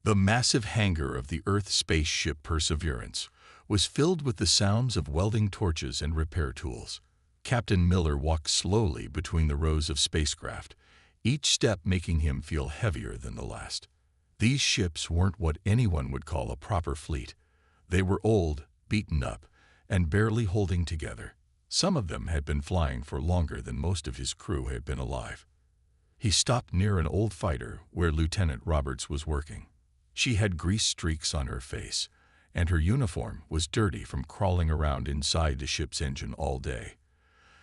The massive hangar of the Earth spaceship Perseverance was filled with the sounds of welding torches and repair tools. Captain Miller walked slowly between the rows of spacecraft, each step making him feel heavier than the last. These ships weren't what anyone would call a proper fleet. They were old, beaten up, and barely holding together. Some of them had been flying for longer than most of his crew had been alive. He stopped near an old fighter where Lieutenant Roberts was working. She had grease streaks on her face, and her uniform was dirty from crawling around inside the ship's engine all day.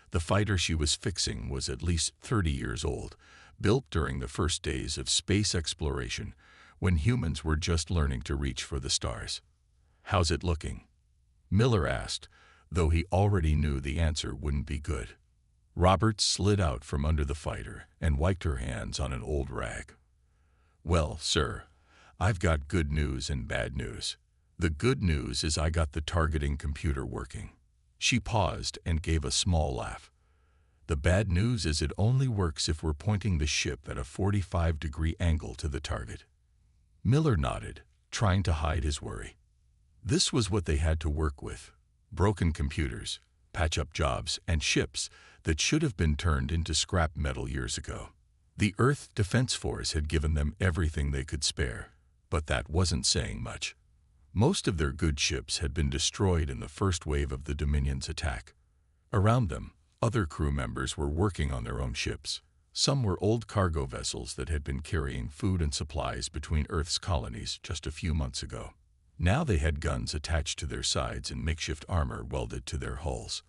The fighter she was fixing was at least 30 years old, built during the first days of space exploration when humans were just learning to reach for the stars. "How's it looking?" Miller asked, though he already knew the answer wouldn't be good. Roberts slid out from under the fighter and wiped her hands on an old rag. "Well, sir, I've got good news and bad news. The good news is I got the targeting computer working." She paused and gave a small laugh. "The bad news is it only works if we're pointing the ship at a 45-degree angle to the target." Miller nodded, trying to hide his worry. This was what they had to work with: broken computers, patch-up jobs, and ships that should have been turned into scrap metal years ago. The Earth Defense Force had given them everything they could spare, but that wasn't saying much. Most of their good ships had been destroyed in the first wave of the Dominion's attack. Around them, other crew members were working on their own ships. Some were old cargo vessels that had been carrying food and supplies between Earth's colonies just a few months ago. Now they had guns attached to their sides and makeshift armor welded to their hulls.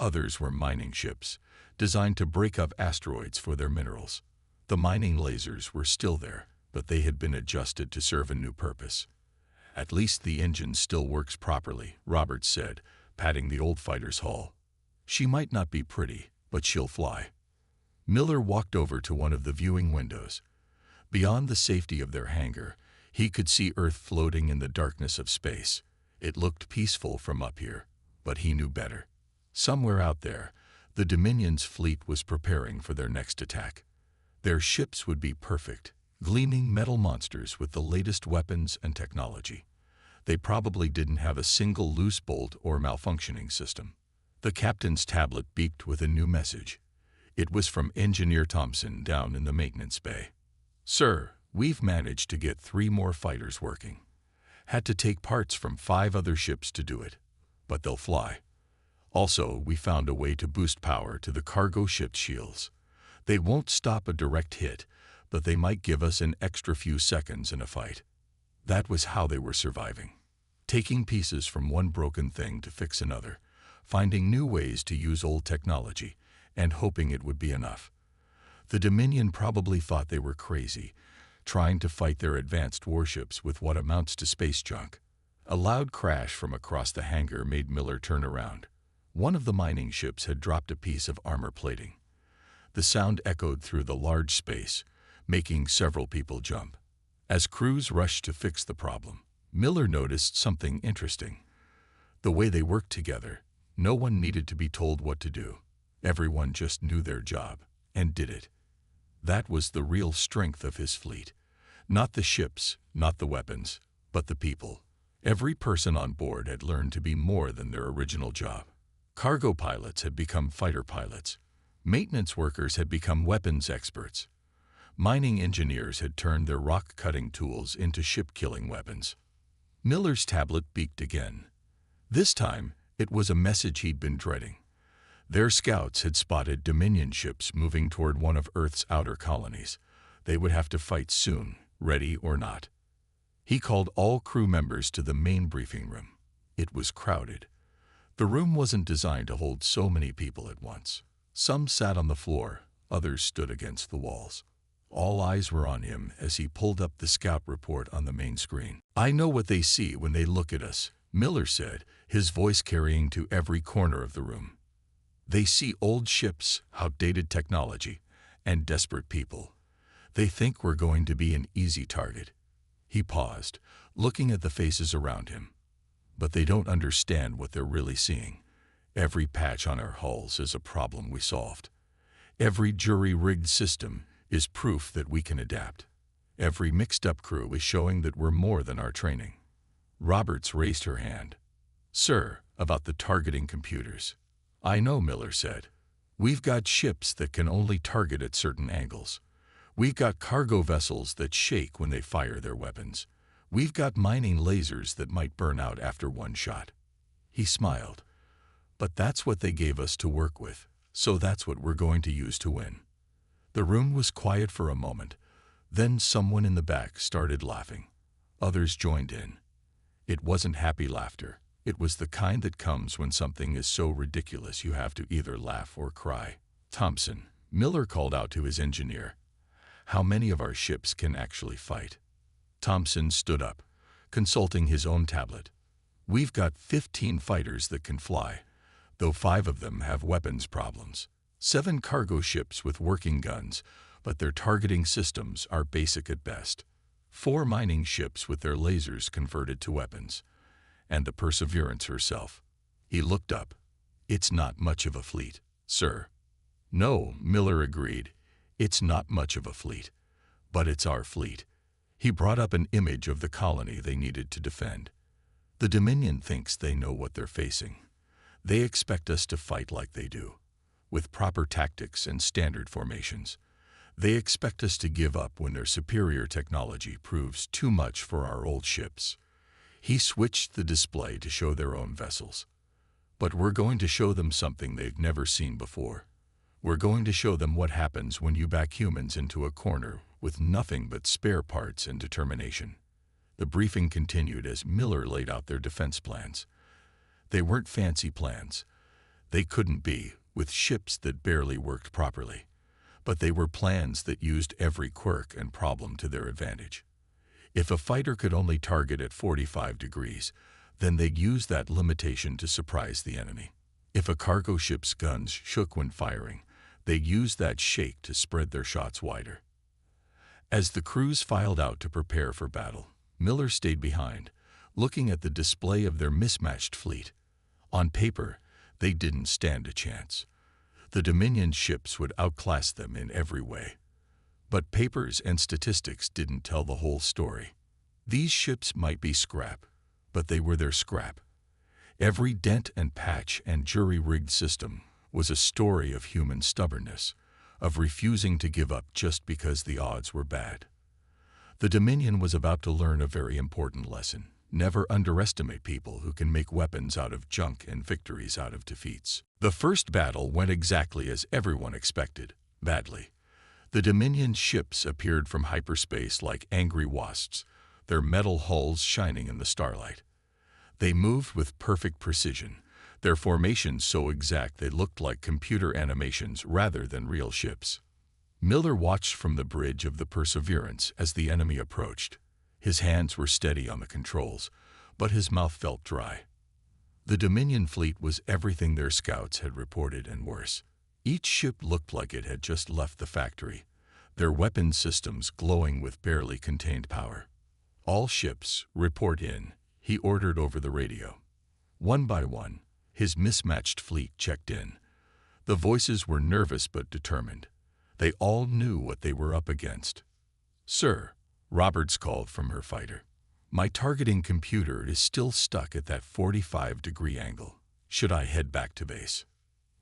Others were mining ships, designed to break up asteroids for their minerals. The mining lasers were still there, but they had been adjusted to serve a new purpose. "At least the engine still works properly," Roberts said, patting the old fighter's hull. "She might not be pretty, but she'll fly." Miller walked over to one of the viewing windows. Beyond the safety of their hangar, he could see Earth floating in the darkness of space. It looked peaceful from up here, but he knew better. Somewhere out there, the Dominion's fleet was preparing for their next attack. Their ships would be perfect, gleaming metal monsters with the latest weapons and technology. They probably didn't have a single loose bolt or malfunctioning system. The captain's tablet beeped with a new message. It was from Engineer Thompson down in the maintenance bay. "Sir, we've managed to get 3 more fighters working. Had to take parts from 5 other ships to do it, but they'll fly. Also, we found a way to boost power to the cargo ship's shields. They won't stop a direct hit, but they might give us an extra few seconds in a fight." That was how they were surviving. Taking pieces from one broken thing to fix another, finding new ways to use old technology, and hoping it would be enough. The Dominion probably thought they were crazy, trying to fight their advanced warships with what amounts to space junk. A loud crash from across the hangar made Miller turn around. One of the mining ships had dropped a piece of armor plating. The sound echoed through the large space, making several people jump. As crews rushed to fix the problem, Miller noticed something interesting. The way they worked together, no one needed to be told what to do. Everyone just knew their job and did it. That was the real strength of his fleet. Not the ships, not the weapons, but the people. Every person on board had learned to be more than their original job. Cargo pilots had become fighter pilots. Maintenance workers had become weapons experts. Mining engineers had turned their rock-cutting tools into ship-killing weapons. Miller's tablet beeped again. This time, it was a message he'd been dreading. Their scouts had spotted Dominion ships moving toward one of Earth's outer colonies. They would have to fight soon, ready or not. He called all crew members to the main briefing room. It was crowded. The room wasn't designed to hold so many people at once. Some sat on the floor, others stood against the walls. All eyes were on him as he pulled up the scout report on the main screen. "I know what they see when they look at us," Miller said, his voice carrying to every corner of the room. "They see old ships, outdated technology, and desperate people. They think we're going to be an easy target." He paused, looking at the faces around him. "But they don't understand what they're really seeing. Every patch on our hulls is a problem we solved. Every jury-rigged system is proof that we can adapt. Every mixed-up crew is showing that we're more than our training. Roberts raised her hand. Sir, about the targeting computers. I know, Miller said. We've got ships that can only target at certain angles. We've got cargo vessels that shake when they fire their weapons. We've got mining lasers that might burn out after one shot. He smiled. But that's what they gave us to work with, so that's what we're going to use to win. The room was quiet for a moment. Then someone in the back started laughing. Others joined in. It wasn't happy laughter. It was the kind that comes when something is so ridiculous you have to either laugh or cry. Thompson, Miller called out to his engineer. How many of our ships can actually fight? Thompson stood up, consulting his own tablet. We've got 15 fighters that can fly, though 5 of them have weapons problems. 7 cargo ships with working guns, but their targeting systems are basic at best. 4 mining ships with their lasers converted to weapons. And the Perseverance herself. He looked up. It's not much of a fleet, sir. No, Miller agreed. It's not much of a fleet. But it's our fleet. He brought up an image of the colony they needed to defend. The Dominion thinks they know what they're facing. They expect us to fight like they do, with proper tactics and standard formations. They expect us to give up when their superior technology proves too much for our old ships. He switched the display to show their own vessels. But we're going to show them something they've never seen before. We're going to show them what happens when you back humans into a corner with nothing but spare parts and determination. The briefing continued as Miller laid out their defense plans. They weren't fancy plans. They couldn't be, with ships that barely worked properly. But they were plans that used every quirk and problem to their advantage. If a fighter could only target at 45 degrees, then they'd use that limitation to surprise the enemy. If a cargo ship's guns shook when firing, they'd use that shake to spread their shots wider. As the crews filed out to prepare for battle, Miller stayed behind, looking at the display of their mismatched fleet. On paper, they didn't stand a chance. The Dominion ships would outclass them in every way. But papers and statistics didn't tell the whole story. These ships might be scrap, but they were their scrap. Every dent and patch and jury-rigged system was a story of human stubbornness, of refusing to give up just because the odds were bad. The Dominion was about to learn a very important lesson. Never underestimate people who can make weapons out of junk and victories out of defeats. The first battle went exactly as everyone expected, badly. The Dominion ships appeared from hyperspace like angry wasps, their metal hulls shining in the starlight. They moved with perfect precision, their formations so exact they looked like computer animations rather than real ships. Miller watched from the bridge of the Perseverance as the enemy approached. His hands were steady on the controls, but his mouth felt dry. The Dominion fleet was everything their scouts had reported and worse. Each ship looked like it had just left the factory, their weapon systems glowing with barely contained power. All ships, report in, he ordered over the radio. One by one, his mismatched fleet checked in. The voices were nervous but determined. They all knew what they were up against. Sir, Roberts called from her fighter. My targeting computer is still stuck at that 45-degree angle. Should I head back to base?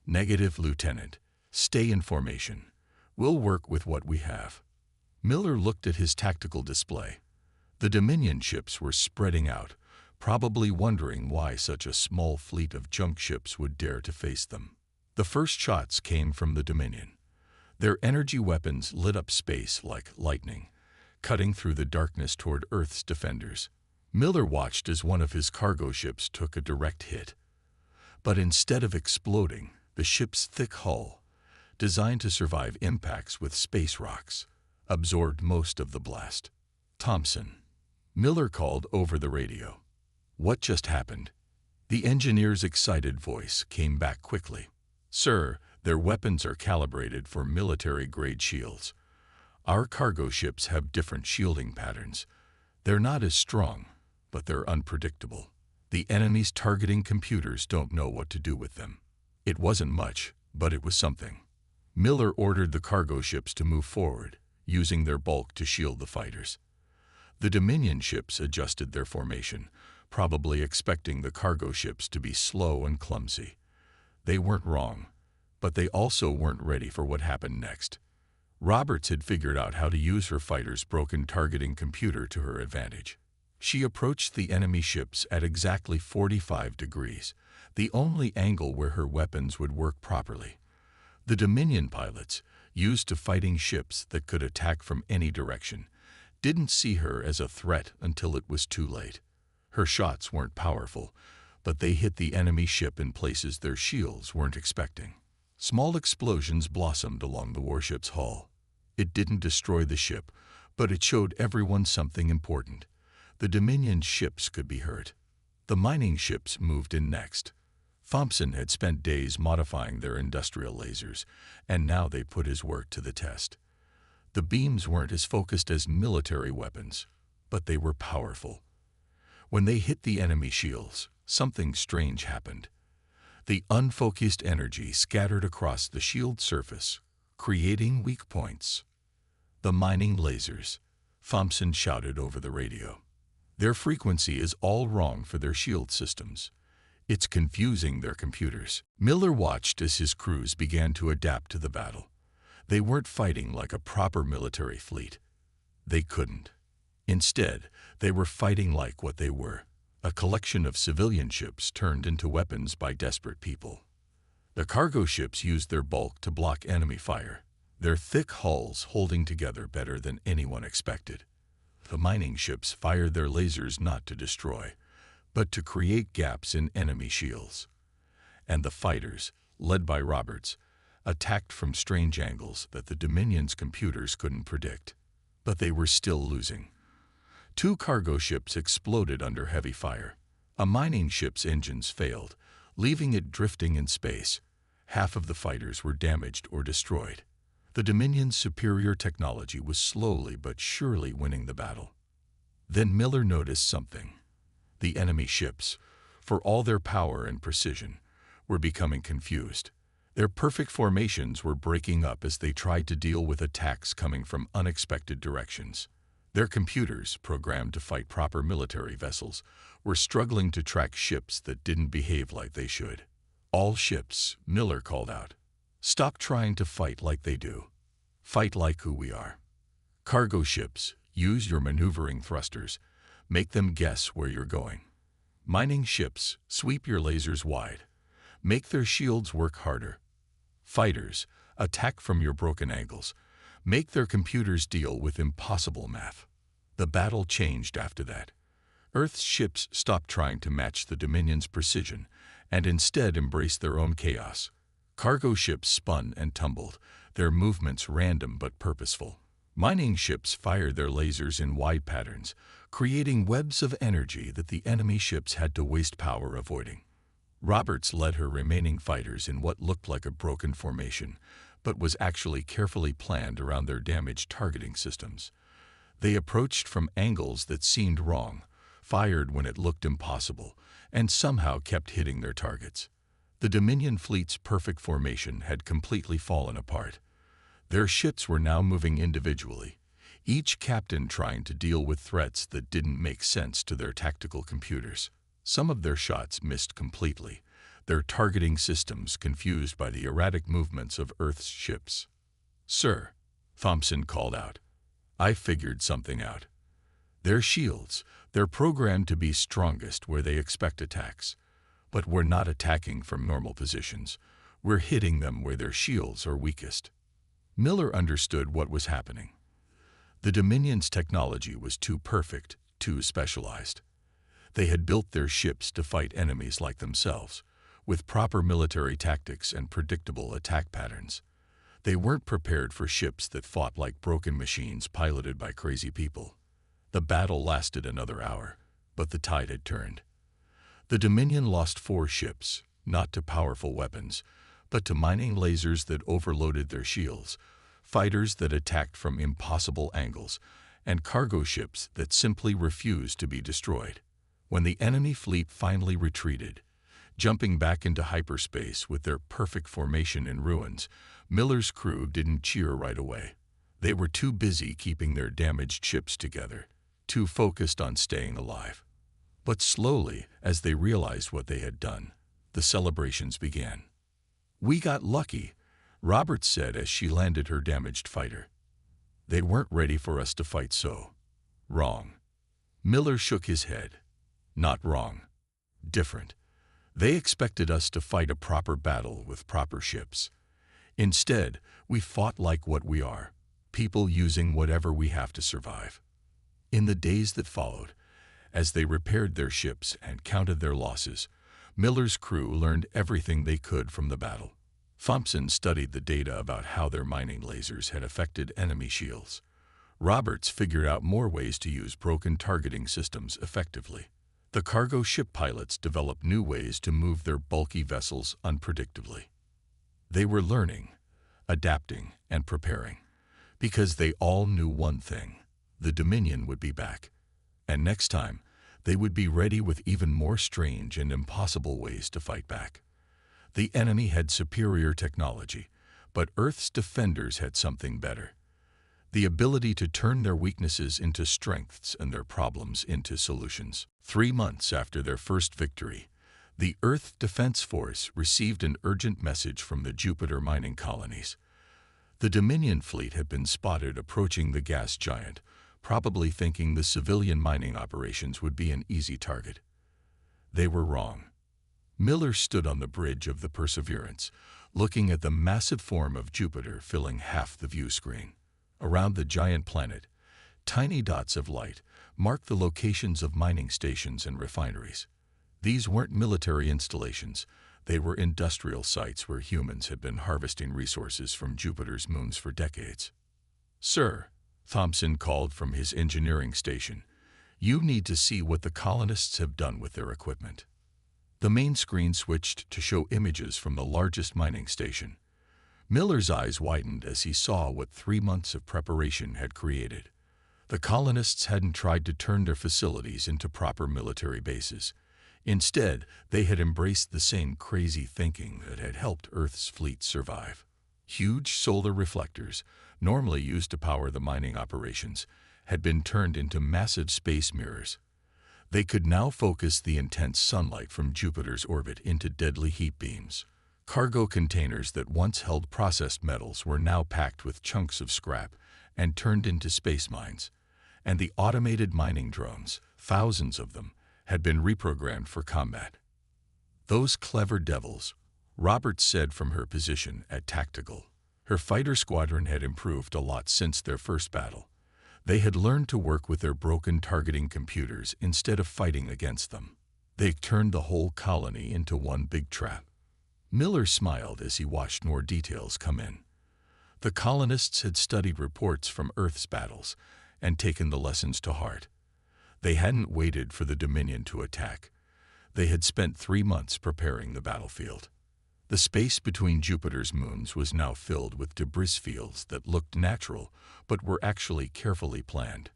Negative, Lieutenant. Stay in formation. We'll work with what we have. Miller looked at his tactical display. The Dominion ships were spreading out, probably wondering why such a small fleet of junk ships would dare to face them. The first shots came from the Dominion. Their energy weapons lit up space like lightning, cutting through the darkness toward Earth's defenders. Miller watched as one of his cargo ships took a direct hit. But instead of exploding, the ship's thick hull, designed to survive impacts with space rocks, absorbed most of the blast. Thompson. Miller called over the radio. What just happened? The engineer's excited voice came back quickly. Sir, their weapons are calibrated for military-grade shields. Our cargo ships have different shielding patterns. They're not as strong, but they're unpredictable. The enemy's targeting computers don't know what to do with them. It wasn't much, but it was something. Miller ordered the cargo ships to move forward, using their bulk to shield the fighters. The Dominion ships adjusted their formation, probably expecting the cargo ships to be slow and clumsy. They weren't wrong, but they also weren't ready for what happened next. Roberts had figured out how to use her fighter's broken targeting computer to her advantage. She approached the enemy ships at exactly 45 degrees, the only angle where her weapons would work properly. The Dominion pilots, used to fighting ships that could attack from any direction, didn't see her as a threat until it was too late. Her shots weren't powerful, but they hit the enemy ship in places their shields weren't expecting. Small explosions blossomed along the warship's hull. It didn't destroy the ship, but it showed everyone something important. The Dominion ships could be hurt. The mining ships moved in next. Thompson had spent days modifying their industrial lasers, and now they put his work to the test. The beams weren't as focused as military weapons, but they were powerful. When they hit the enemy shields, something strange happened. The unfocused energy scattered across the shield surface, creating weak points. "The mining lasers," Thompson shouted over the radio. "Their frequency is all wrong for their shield systems. It's confusing their computers." Miller watched as his crews began to adapt to the battle. They weren't fighting like a proper military fleet. They couldn't. Instead, they were fighting like what they were, a collection of civilian ships turned into weapons by desperate people. The cargo ships used their bulk to block enemy fire, their thick hulls holding together better than anyone expected. The mining ships fired their lasers not to destroy, but to create gaps in enemy shields. And the fighters, led by Roberts, attacked from strange angles that the Dominion's computers couldn't predict. But they were still losing. 2 cargo ships exploded under heavy fire. A mining ship's engines failed, leaving it drifting in space. Half of the fighters were damaged or destroyed. The Dominion's superior technology was slowly but surely winning the battle. Then Miller noticed something. The enemy ships, for all their power and precision, were becoming confused. Their perfect formations were breaking up as they tried to deal with attacks coming from unexpected directions. Their computers, programmed to fight proper military vessels, were struggling to track ships that didn't behave like they should. "All ships," Miller called out. "Stop trying to fight like they do. Fight like who we are. Cargo ships, use your maneuvering thrusters. Make them guess where you're going. Mining ships, sweep your lasers wide. Make their shields work harder. Fighters, attack from your broken angles. Make their computers deal with impossible math." The battle changed after that. Earth's ships stopped trying to match the Dominion's precision and instead embraced their own chaos. Cargo ships spun and tumbled, their movements random but purposeful. Mining ships fired their lasers in wide patterns, creating webs of energy that the enemy ships had to waste power avoiding. Roberts led her remaining fighters in what looked like a broken formation, but was actually carefully planned around their damaged targeting systems. They approached from angles that seemed wrong, fired when it looked impossible, and somehow kept hitting their targets. The Dominion fleet's perfect formation had completely fallen apart. Their ships were now moving individually, each captain trying to deal with threats that didn't make sense to their tactical computers. Some of their shots missed completely, their targeting systems confused by the erratic movements of Earth's ships. "Sir," Thompson called out, "I figured something out. Their shields, they're programmed to be strongest where they expect attacks. But we're not attacking from normal positions. We're hitting them where their shields are weakest." Miller understood what was happening. The Dominion's technology was too perfect, too specialized. They had built their ships to fight enemies like themselves, with proper military tactics and predictable attack patterns. They weren't prepared for ships that fought like broken machines piloted by crazy people. The battle lasted another hour, but the tide had turned. The Dominion lost 4 ships, not to powerful weapons, but to mining lasers that overloaded their shields, fighters that attacked from impossible angles, and cargo ships that simply refused to be destroyed. When the enemy fleet finally retreated, jumping back into hyperspace with their perfect formation in ruins, Miller's crew didn't cheer right away. They were too busy keeping their damaged ships together, too focused on staying alive. But slowly, as they realized what they had done, the celebrations began. "We got lucky," Roberts said as she landed her damaged fighter. "They weren't ready for us to fight so." "Wrong." Miller shook his head. "Not wrong. Different. They expected us to fight a proper battle with proper ships. Instead, we fought like what we are, people using whatever we have to survive." In the days that followed, as they repaired their ships and counted their losses, Miller's crew learned everything they could from the battle. Thompson studied the data about how their mining lasers had affected enemy shields. Roberts figured out more ways to use broken targeting systems effectively. The cargo ship pilots developed new ways to move their bulky vessels unpredictably. They were learning, adapting, and preparing, because they all knew one thing: the Dominion would be back. And next time, they would be ready with even more strange and impossible ways to fight back. The enemy had superior technology, but Earth's defenders had something better: the ability to turn their weaknesses into strengths and their problems into solutions. 3 months after their first victory, the Earth Defense Force received an urgent message from the Jupiter mining colonies. The Dominion fleet had been spotted approaching the gas giant, probably thinking the civilian mining operations would be an easy target. They were wrong. Miller stood on the bridge of the Perseverance, looking at the massive form of Jupiter filling half the view screen. Around the giant planet, tiny dots of light marked the locations of mining stations and refineries. These weren't military installations. They were industrial sites where humans had been harvesting resources from Jupiter's moons for decades. "Sir," Thompson called from his engineering station, "you need to see what the colonists have done with their equipment." The main screen switched to show images from the largest mining station. Miller's eyes widened as he saw what 3 months of preparation had created. The colonists hadn't tried to turn their facilities into proper military bases. Instead, they had embraced the same crazy thinking that had helped Earth's fleet survive. Huge solar reflectors, normally used to power the mining operations, had been turned into massive space mirrors. They could now focus the intense sunlight from Jupiter's orbit into deadly heat beams. Cargo containers that once held processed metals were now packed with chunks of scrap and turned into space mines. And the automated mining drones, thousands of them, had been reprogrammed for combat. "Those clever devils," Roberts said from her position at Tactical. Her fighter squadron had improved a lot since their first battle. They had learned to work with their broken targeting computers instead of fighting against them. They turned the whole colony into one big trap. Miller smiled as he watched more details come in. The colonists had studied reports from Earth's battles and taken the lessons to heart. They hadn't waited for the Dominion to attack. They had spent 3 months preparing the battlefield. The space between Jupiter's moons was now filled with debris fields that looked natural but were actually carefully planned.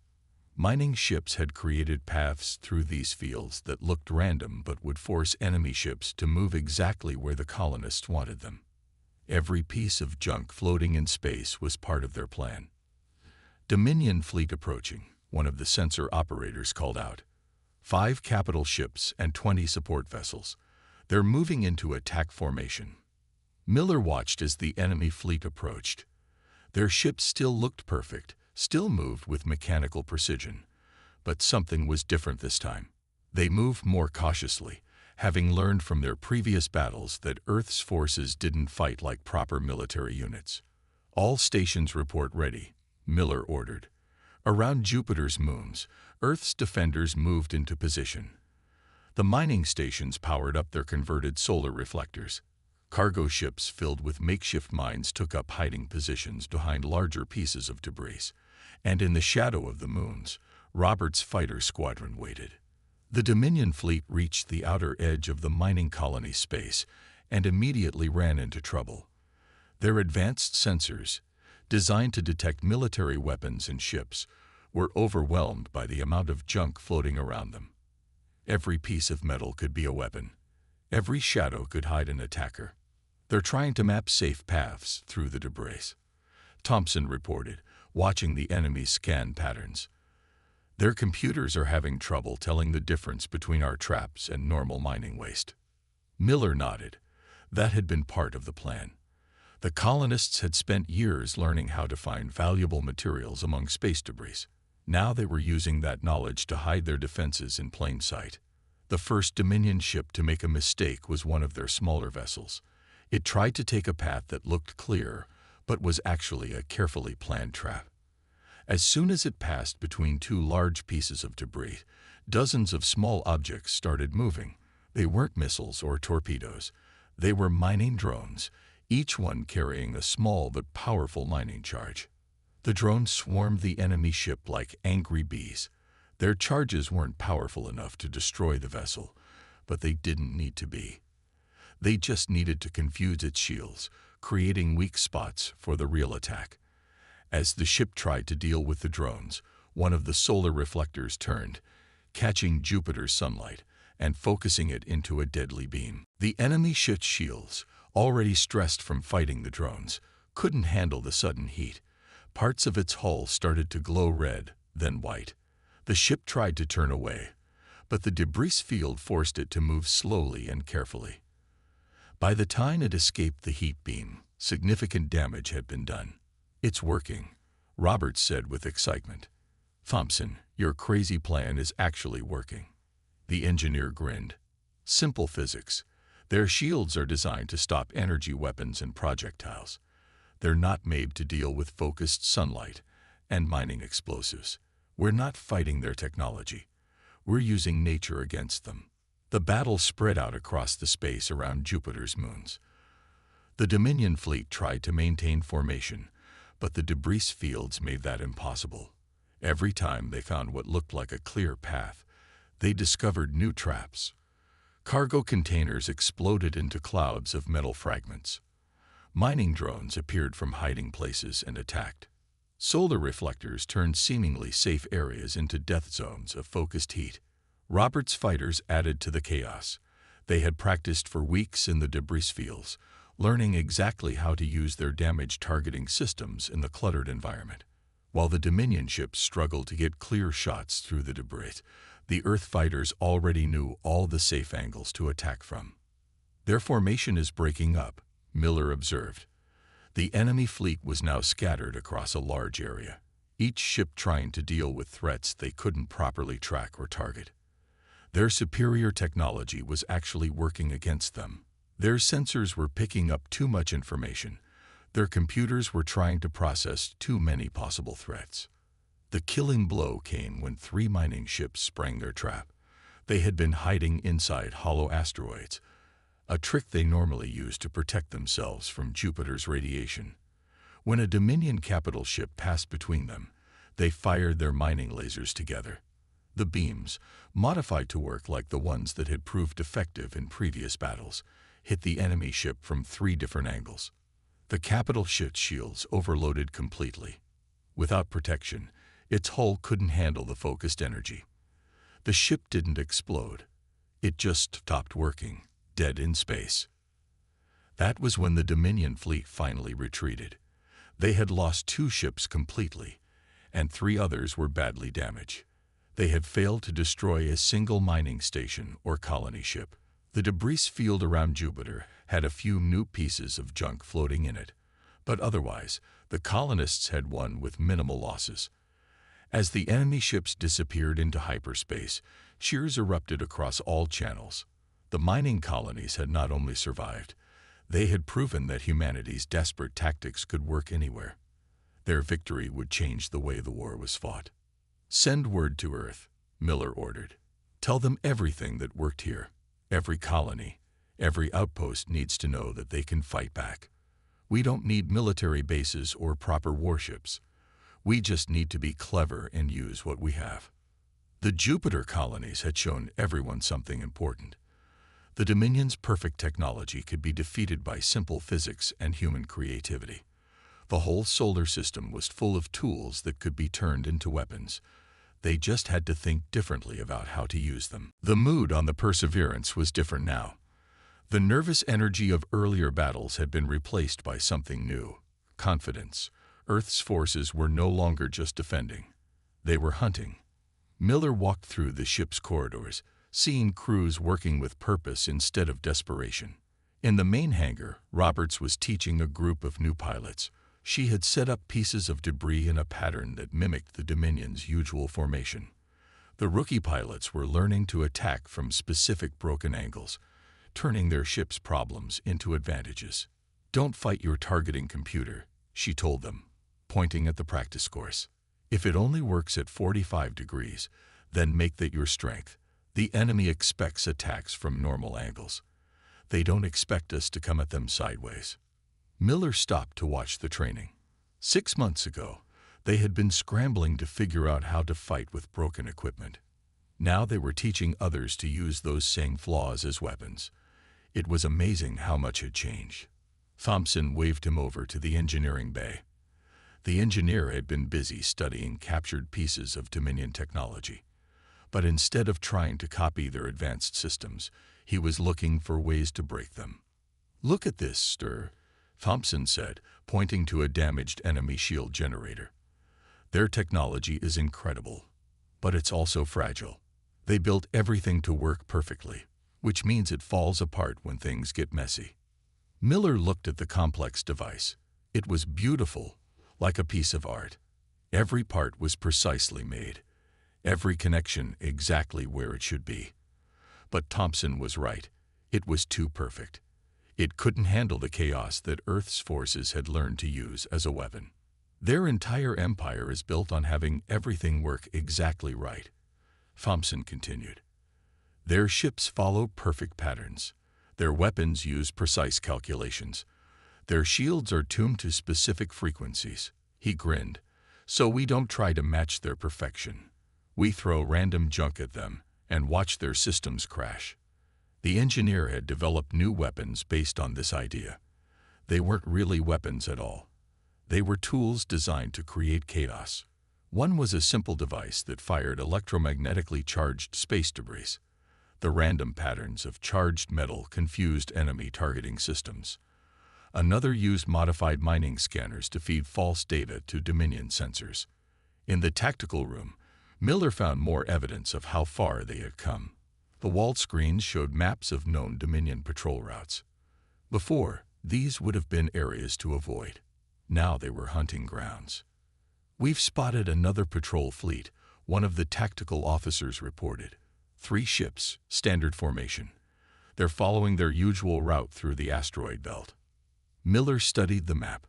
Mining ships had created paths through these fields that looked random but would force enemy ships to move exactly where the colonists wanted them. Every piece of junk floating in space was part of their plan. "Dominion fleet approaching," one of the sensor operators called out. 5 capital ships and 20 support vessels. They're moving into attack formation. Miller watched as the enemy fleet approached. Their ships still looked perfect, still moved with mechanical precision. But something was different this time. They moved more cautiously, having learned from their previous battles that Earth's forces didn't fight like proper military units. "All stations report ready," Miller ordered. Around Jupiter's moons, Earth's defenders moved into position. The mining stations powered up their converted solar reflectors. Cargo ships filled with makeshift mines took up hiding positions behind larger pieces of debris. And in the shadow of the moons, Roberts' fighter squadron waited. The Dominion fleet reached the outer edge of the mining colony space and immediately ran into trouble. Their advanced sensors, designed to detect military weapons and ships, were overwhelmed by the amount of junk floating around them. Every piece of metal could be a weapon. Every shadow could hide an attacker. "They're trying to map safe paths through the debris," Thompson reported, watching the enemy's scan patterns. Their computers are having trouble telling the difference between our traps and normal mining waste. Miller nodded. That had been part of the plan. The colonists had spent years learning how to find valuable materials among space debris. Now they were using that knowledge to hide their defenses in plain sight. The first Dominion ship to make a mistake was one of their smaller vessels. It tried to take a path that looked clear, but was actually a carefully planned trap. As soon as it passed between two large pieces of debris, dozens of small objects started moving. They weren't missiles or torpedoes. They were mining drones, each one carrying a small but powerful mining charge. The drones swarmed the enemy ship like angry bees. Their charges weren't powerful enough to destroy the vessel, but they didn't need to be. They just needed to confuse its shields, creating weak spots for the real attack. As the ship tried to deal with the drones, one of the solar reflectors turned, catching Jupiter's sunlight and focusing it into a deadly beam. The enemy ship's shields, already stressed from fighting the drones, couldn't handle the sudden heat. Parts of its hull started to glow red, then white. The ship tried to turn away, but the debris field forced it to move slowly and carefully. By the time it escaped the heat beam, significant damage had been done. "It's working," Roberts said with excitement. "Thompson, your crazy plan is actually working." The engineer grinned. "Simple physics. Their shields are designed to stop energy weapons and projectiles. They're not made to deal with focused sunlight and mining explosives. We're not fighting their technology. We're using nature against them." The battle spread out across the space around Jupiter's moons. The Dominion fleet tried to maintain formation, but the debris fields made that impossible. Every time they found what looked like a clear path, they discovered new traps. Cargo containers exploded into clouds of metal fragments. Mining drones appeared from hiding places and attacked. Solar reflectors turned seemingly safe areas into death zones of focused heat. Roberts' fighters added to the chaos. They had practiced for weeks in the debris fields, learning exactly how to use their damage targeting systems in the cluttered environment. While the Dominion ships struggled to get clear shots through the debris, the Earth fighters already knew all the safe angles to attack from. "Their formation is breaking up," Miller observed. The enemy fleet was now scattered across a large area, each ship trying to deal with threats they couldn't properly track or target. Their superior technology was actually working against them. Their sensors were picking up too much information. Their computers were trying to process too many possible threats. The killing blow came when 3 mining ships sprang their trap. They had been hiding inside hollow asteroids, a trick they normally use to protect themselves from Jupiter's radiation. When a Dominion capital ship passed between them, they fired their mining lasers together. The beams, modified to work like the ones that had proved effective in previous battles, hit the enemy ship from 3 different angles. The capital ship's shields overloaded completely. Without protection, its hull couldn't handle the focused energy. The ship didn't explode. It just stopped working, dead in space. That was when the Dominion fleet finally retreated. They had lost 2 ships completely, and 3 others were badly damaged. They had failed to destroy a single mining station or colony ship. The debris field around Jupiter had a few new pieces of junk floating in it, but otherwise, the colonists had won with minimal losses. As the enemy ships disappeared into hyperspace, cheers erupted across all channels. The mining colonies had not only survived, they had proven that humanity's desperate tactics could work anywhere. Their victory would change the way the war was fought. "Send word to Earth," Miller ordered. "Tell them everything that worked here. Every colony, every outpost needs to know that they can fight back. We don't need military bases or proper warships. We just need to be clever and use what we have." The Jupiter colonies had shown everyone something important. The Dominion's perfect technology could be defeated by simple physics and human creativity. The whole solar system was full of tools that could be turned into weapons. They just had to think differently about how to use them. The mood on the Perseverance was different now. The nervous energy of earlier battles had been replaced by something new: confidence, Earth's forces were no longer just defending. They were hunting. Miller walked through the ship's corridors, seeing crews working with purpose instead of desperation. In the main hangar, Roberts was teaching a group of new pilots. She had set up pieces of debris in a pattern that mimicked the Dominion's usual formation. The rookie pilots were learning to attack from specific broken angles, turning their ship's problems into advantages. "Don't fight your targeting computer," she told them, pointing at the practice course. "If it only works at 45 degrees, then make that your strength. The enemy expects attacks from normal angles. They don't expect us to come at them sideways." Miller stopped to watch the training. 6 months ago, they had been scrambling to figure out how to fight with broken equipment. Now they were teaching others to use those same flaws as weapons. It was amazing how much had changed. Thompson waved him over to the engineering bay. The engineer had been busy studying captured pieces of Dominion technology. But instead of trying to copy their advanced systems, he was looking for ways to break them. "Look at this, Stir," Thompson said, pointing to a damaged enemy shield generator. "Their technology is incredible, but it's also fragile. They built everything to work perfectly, which means it falls apart when things get messy." Miller looked at the complex device. It was beautiful, like a piece of art. Every part was precisely made, every connection exactly where it should be. But Thompson was right. It was too perfect. It couldn't handle the chaos that Earth's forces had learned to use as a weapon. "Their entire empire is built on having everything work exactly right," Thompson continued. "Their ships follow perfect patterns. Their weapons use precise calculations. Their shields are tuned to specific frequencies." He grinned. "So we don't try to match their perfection. We throw random junk at them and watch their systems crash." The engineer had developed new weapons based on this idea. They weren't really weapons at all. They were tools designed to create chaos. One was a simple device that fired electromagnetically charged space debris. The random patterns of charged metal confused enemy targeting systems. Another used modified mining scanners to feed false data to Dominion sensors. In the tactical room, Miller found more evidence of how far they had come. The walled screens showed maps of known Dominion patrol routes. Before, these would have been areas to avoid. Now they were hunting grounds. "We've spotted another patrol fleet," one of the tactical officers reported. 3 ships, standard formation. They're following their usual route through the asteroid belt. Miller studied the map.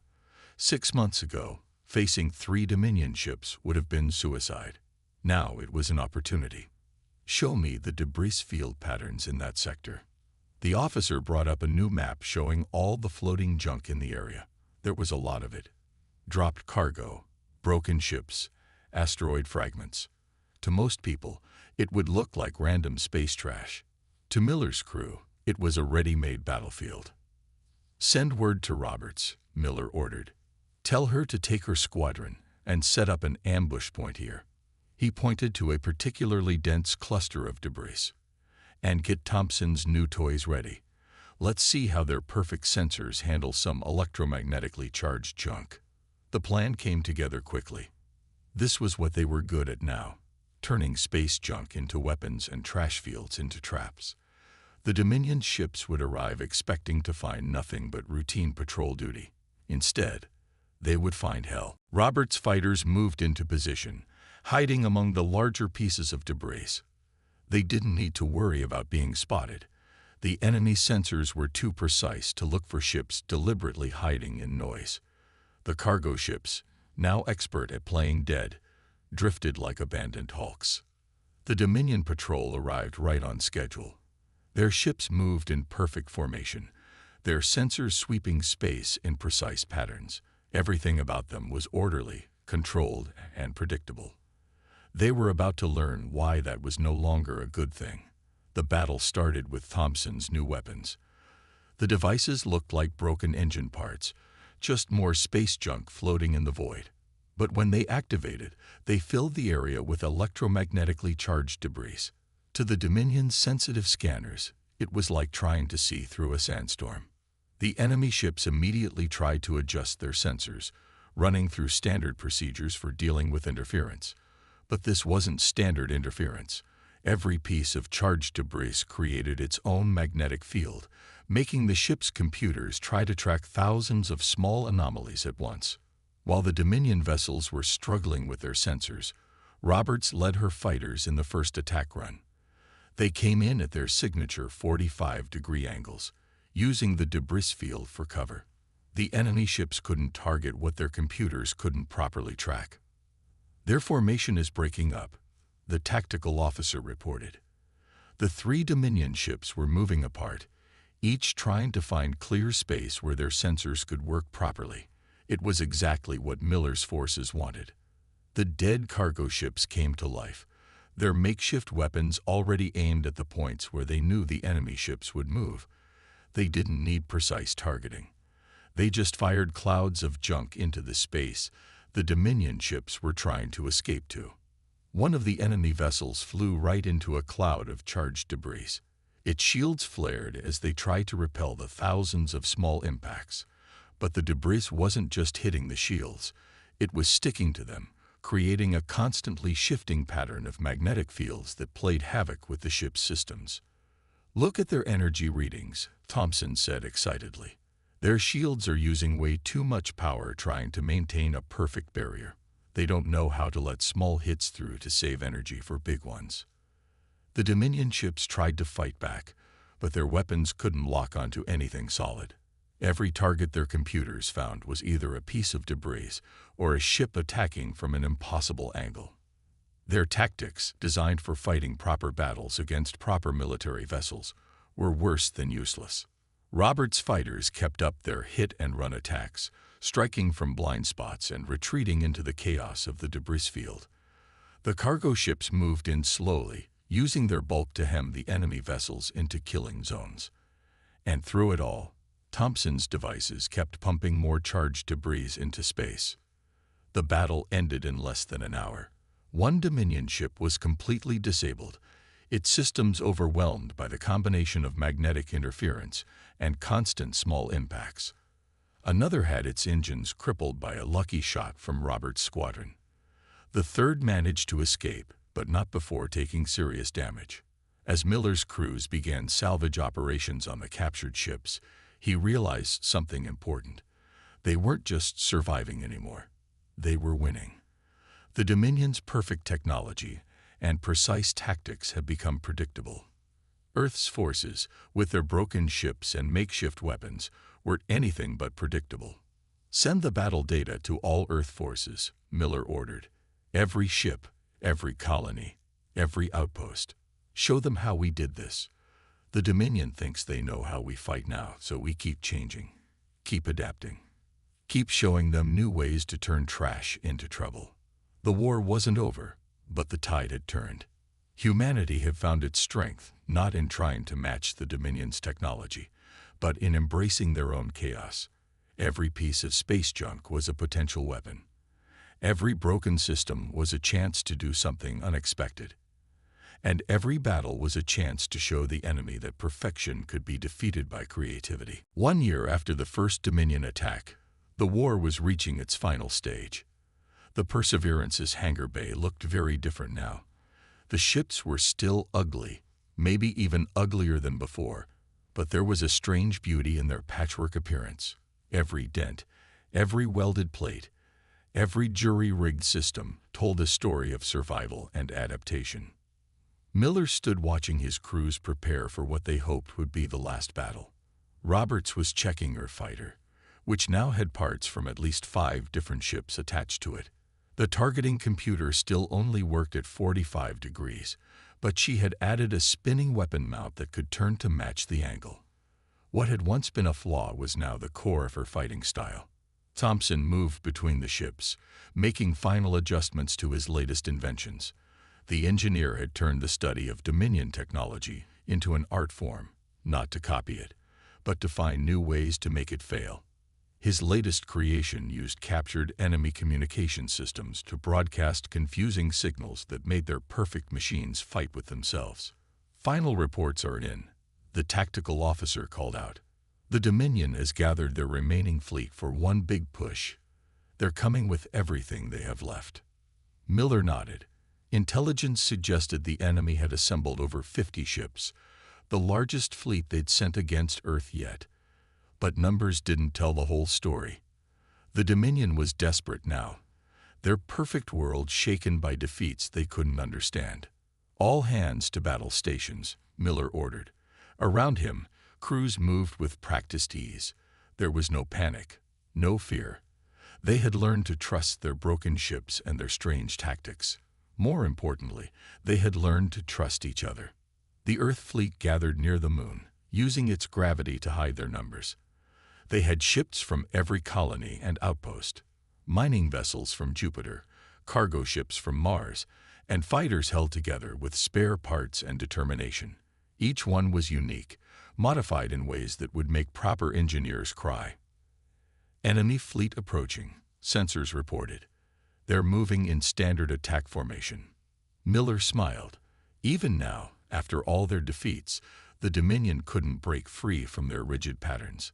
6 months ago, facing 3 Dominion ships would have been suicide. Now it was an opportunity. "Show me the debris field patterns in that sector." The officer brought up a new map showing all the floating junk in the area. There was a lot of it. Dropped cargo, broken ships, asteroid fragments. To most people, it would look like random space trash. To Miller's crew, it was a ready-made battlefield. "Send word to Roberts," Miller ordered. "Tell her to take her squadron and set up an ambush point here." He pointed to a particularly dense cluster of debris. "And get Thompson's new toys ready. Let's see how their perfect sensors handle some electromagnetically charged junk." The plan came together quickly. This was what they were good at now, turning space junk into weapons and trash fields into traps. The Dominion ships would arrive expecting to find nothing but routine patrol duty. Instead, they would find hell. Roberts' fighters moved into position, hiding among the larger pieces of debris. They didn't need to worry about being spotted. The enemy sensors were too precise to look for ships deliberately hiding in noise. The cargo ships, now expert at playing dead, drifted like abandoned hulks. The Dominion patrol arrived right on schedule. Their ships moved in perfect formation, their sensors sweeping space in precise patterns. Everything about them was orderly, controlled, and predictable. They were about to learn why that was no longer a good thing. The battle started with Thompson's new weapons. The devices looked like broken engine parts, just more space junk floating in the void. But when they activated, they filled the area with electromagnetically charged debris. To the Dominion's sensitive scanners, it was like trying to see through a sandstorm. The enemy ships immediately tried to adjust their sensors, running through standard procedures for dealing with interference. But this wasn't standard interference. Every piece of charged debris created its own magnetic field, making the ship's computers try to track thousands of small anomalies at once. While the Dominion vessels were struggling with their sensors, Roberts led her fighters in the first attack run. They came in at their signature 45-degree angles, using the debris field for cover. The enemy ships couldn't target what their computers couldn't properly track. "Their formation is breaking up," the tactical officer reported. The 3 Dominion ships were moving apart, each trying to find clear space where their sensors could work properly. It was exactly what Miller's forces wanted. The dead cargo ships came to life, their makeshift weapons already aimed at the points where they knew the enemy ships would move. They didn't need precise targeting. They just fired clouds of junk into the space the Dominion ships were trying to escape to. One of the enemy vessels flew right into a cloud of charged debris. Its shields flared as they tried to repel the thousands of small impacts. But the debris wasn't just hitting the shields, it was sticking to them, creating a constantly shifting pattern of magnetic fields that played havoc with the ship's systems. "Look at their energy readings," Thompson said excitedly. "Their shields are using way too much power trying to maintain a perfect barrier. They don't know how to let small hits through to save energy for big ones." The Dominion ships tried to fight back, but their weapons couldn't lock onto anything solid. Every target their computers found was either a piece of debris or a ship attacking from an impossible angle. Their tactics, designed for fighting proper battles against proper military vessels, were worse than useless. Roberts' fighters kept up their hit-and-run attacks, striking from blind spots and retreating into the chaos of the debris field. The cargo ships moved in slowly, using their bulk to hem the enemy vessels into killing zones. And through it all, Thompson's devices kept pumping more charged debris into space. The battle ended in less than an hour. One Dominion ship was completely disabled, its systems overwhelmed by the combination of magnetic interference and constant small impacts. Another had its engines crippled by a lucky shot from Roberts' squadron. The third managed to escape, but not before taking serious damage. As Miller's crews began salvage operations on the captured ships, he realized something important. They weren't just surviving anymore. They were winning. The Dominion's perfect technology and precise tactics had become predictable. Earth's forces, with their broken ships and makeshift weapons, were anything but predictable. "Send the battle data to all Earth forces," Miller ordered. "Every ship, every colony, every outpost. Show them how we did this. The Dominion thinks they know how we fight now, so we keep changing, keep adapting, keep showing them new ways to turn trash into trouble." The war wasn't over, but the tide had turned. Humanity had found its strength not in trying to match the Dominion's technology, but in embracing their own chaos. Every piece of space junk was a potential weapon. Every broken system was a chance to do something unexpected. And every battle was a chance to show the enemy that perfection could be defeated by creativity. 1 year after the first Dominion attack, the war was reaching its final stage. The Perseverance's hangar bay looked very different now. The ships were still ugly, maybe even uglier than before, but there was a strange beauty in their patchwork appearance. Every dent, every welded plate, every jury-rigged system told a story of survival and adaptation. Miller stood watching his crews prepare for what they hoped would be the last battle. Roberts was checking her fighter, which now had parts from at least 5 different ships attached to it. The targeting computer still only worked at 45 degrees, but she had added a spinning weapon mount that could turn to match the angle. What had once been a flaw was now the core of her fighting style. Thompson moved between the ships, making final adjustments to his latest inventions. The engineer had turned the study of Dominion technology into an art form, not to copy it, but to find new ways to make it fail. His latest creation used captured enemy communication systems to broadcast confusing signals that made their perfect machines fight with themselves. "Final reports are in," the tactical officer called out. "The Dominion has gathered their remaining fleet for one big push. They're coming with everything they have left. Miller nodded. Intelligence suggested the enemy had assembled over 50 ships, the largest fleet they'd sent against Earth yet. But numbers didn't tell the whole story. The Dominion was desperate now, their perfect world shaken by defeats they couldn't understand. All hands to battle stations, Miller ordered. Around him, crews moved with practiced ease. There was no panic, no fear. They had learned to trust their broken ships and their strange tactics. More importantly, they had learned to trust each other. The Earth fleet gathered near the moon, using its gravity to hide their numbers. They had ships from every colony and outpost, mining vessels from Jupiter, cargo ships from Mars, and fighters held together with spare parts and determination. Each one was unique, modified in ways that would make proper engineers cry. Enemy fleet approaching, sensors reported. They're moving in standard attack formation. Miller smiled. Even now, after all their defeats, the Dominion couldn't break free from their rigid patterns.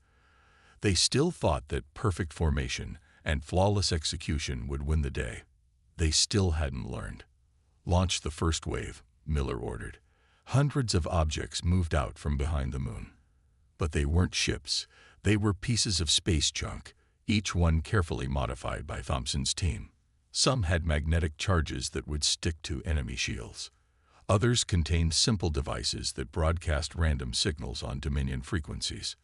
They still thought that perfect formation and flawless execution would win the day. They still hadn't learned. Launch the first wave, Miller ordered. Hundreds of objects moved out from behind the moon. But they weren't ships. They were pieces of space junk, each one carefully modified by Thompson's team. Some had magnetic charges that would stick to enemy shields. Others contained simple devices that broadcast random signals on Dominion frequencies.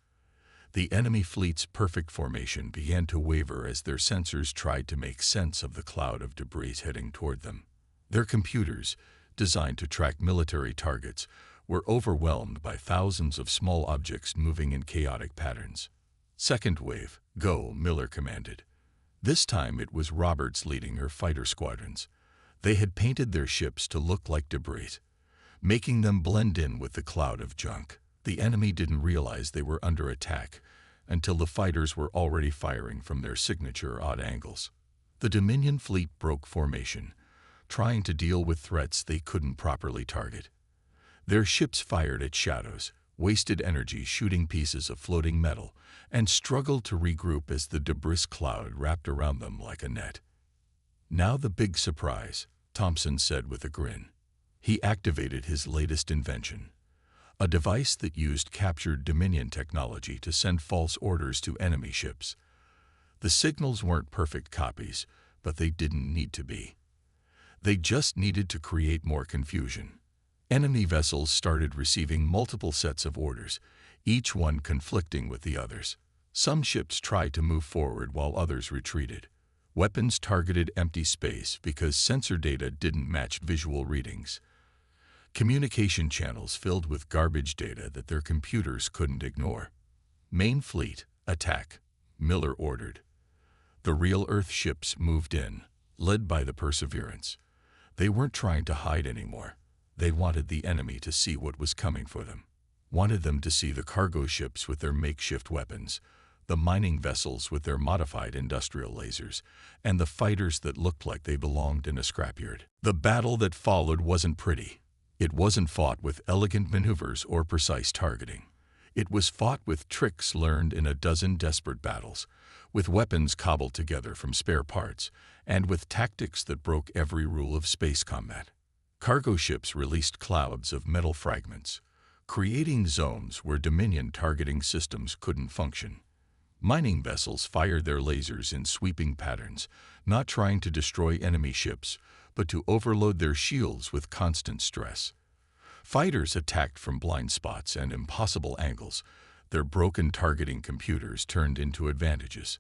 The enemy fleet's perfect formation began to waver as their sensors tried to make sense of the cloud of debris heading toward them. Their computers, designed to track military targets, were overwhelmed by thousands of small objects moving in chaotic patterns. Second wave, go, Miller commanded. This time it was Roberts leading her fighter squadrons. They had painted their ships to look like debris, making them blend in with the cloud of junk. The enemy didn't realize they were under attack until the fighters were already firing from their signature odd angles. The Dominion fleet broke formation, trying to deal with threats they couldn't properly target. Their ships fired at shadows, wasted energy shooting pieces of floating metal, and struggled to regroup as the debris cloud wrapped around them like a net. Now the big surprise, Thompson said with a grin. He activated his latest invention, a device that used captured Dominion technology to send false orders to enemy ships. The signals weren't perfect copies, but they didn't need to be. They just needed to create more confusion. Enemy vessels started receiving multiple sets of orders, each one conflicting with the others. Some ships tried to move forward while others retreated. Weapons targeted empty space because sensor data didn't match visual readings. Communication channels filled with garbage data that their computers couldn't ignore. Main fleet, attack, Miller ordered. The real Earth ships moved in, led by the Perseverance. They weren't trying to hide anymore. They wanted the enemy to see what was coming for them. Wanted them to see the cargo ships with their makeshift weapons, the mining vessels with their modified industrial lasers, and the fighters that looked like they belonged in a scrapyard. The battle that followed wasn't pretty. It wasn't fought with elegant maneuvers or precise targeting. It was fought with tricks learned in a dozen desperate battles, with weapons cobbled together from spare parts, and with tactics that broke every rule of space combat. Cargo ships released clouds of metal fragments, creating zones where Dominion targeting systems couldn't function. Mining vessels fired their lasers in sweeping patterns, not trying to destroy enemy ships, but to overload their shields with constant stress. Fighters attacked from blind spots and impossible angles, their broken targeting computers turned into advantages.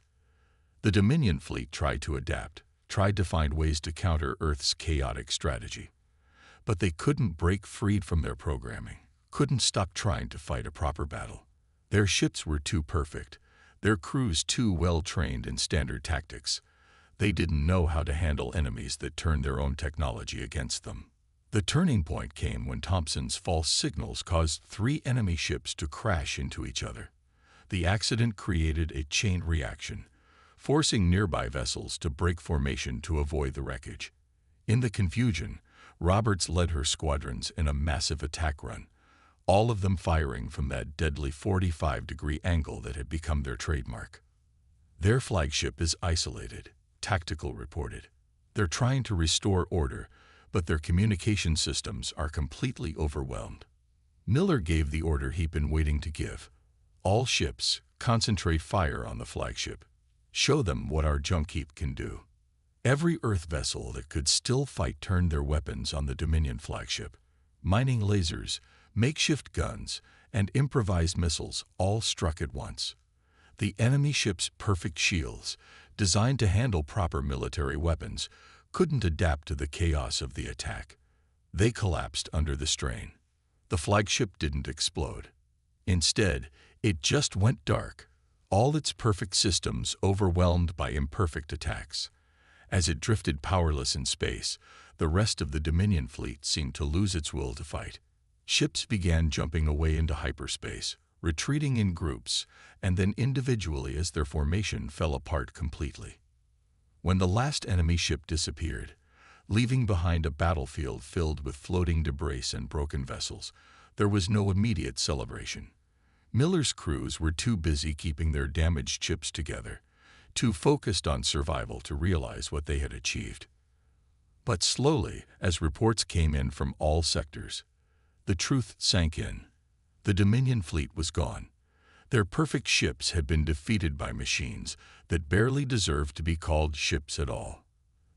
The Dominion fleet tried to adapt, tried to find ways to counter Earth's chaotic strategy. But they couldn't break free from their programming, couldn't stop trying to fight a proper battle. Their ships were too perfect, their crews too well-trained in standard tactics. They didn't know how to handle enemies that turned their own technology against them. The turning point came when Thompson's false signals caused 3 enemy ships to crash into each other. The accident created a chain reaction, forcing nearby vessels to break formation to avoid the wreckage. In the confusion, Roberts led her squadrons in a massive attack run, all of them firing from that deadly 45-degree angle that had become their trademark. Their flagship is isolated, Tactical reported. They're trying to restore order, but their communication systems are completely overwhelmed. Miller gave the order he'd been waiting to give. All ships, concentrate fire on the flagship. Show them what our junk heap can do. Every Earth vessel that could still fight turned their weapons on the Dominion flagship. Mining lasers, makeshift guns, and improvised missiles all struck at once. The enemy ship's perfect shields, designed to handle proper military weapons, couldn't adapt to the chaos of the attack. They collapsed under the strain. The flagship didn't explode. Instead, it just went dark, all its perfect systems overwhelmed by imperfect attacks. As it drifted powerless in space, the rest of the Dominion fleet seemed to lose its will to fight. Ships began jumping away into hyperspace, retreating in groups, and then individually as their formation fell apart completely. When the last enemy ship disappeared, leaving behind a battlefield filled with floating debris and broken vessels, there was no immediate celebration. Miller's crews were too busy keeping their damaged ships together, too focused on survival to realize what they had achieved. But slowly, as reports came in from all sectors, the truth sank in. The Dominion fleet was gone. Their perfect ships had been defeated by machines that barely deserved to be called ships at all.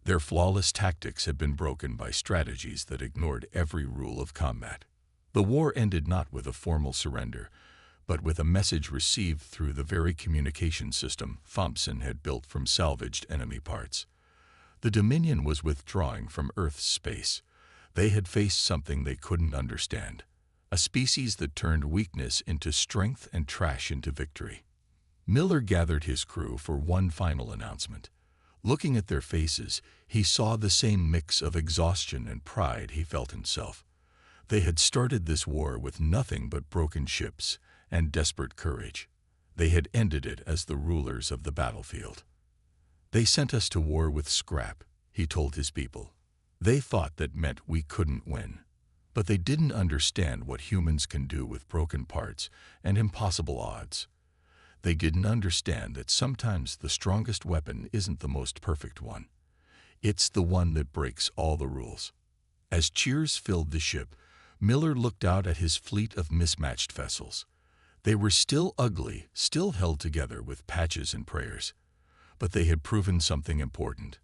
Their flawless tactics had been broken by strategies that ignored every rule of combat. The war ended not with a formal surrender, but with a message received through the very communication system Thompson had built from salvaged enemy parts. The Dominion was withdrawing from Earth's space. They had faced something they couldn't understand, a species that turned weakness into strength and trash into victory. Miller gathered his crew for one final announcement. Looking at their faces, he saw the same mix of exhaustion and pride he felt himself. They had started this war with nothing but broken ships and desperate courage. They had ended it as the rulers of the battlefield. They sent us to war with scrap, he told his people. They thought that meant we couldn't win. But they didn't understand what humans can do with broken parts and impossible odds. They didn't understand that sometimes the strongest weapon isn't the most perfect one. It's the one that breaks all the rules. As cheers filled the ship, Miller looked out at his fleet of mismatched vessels. They were still ugly, still held together with patches and prayers. But they had proven something important.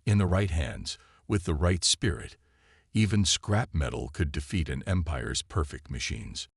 In the right hands, with the right spirit, even scrap metal could defeat an empire's perfect machines.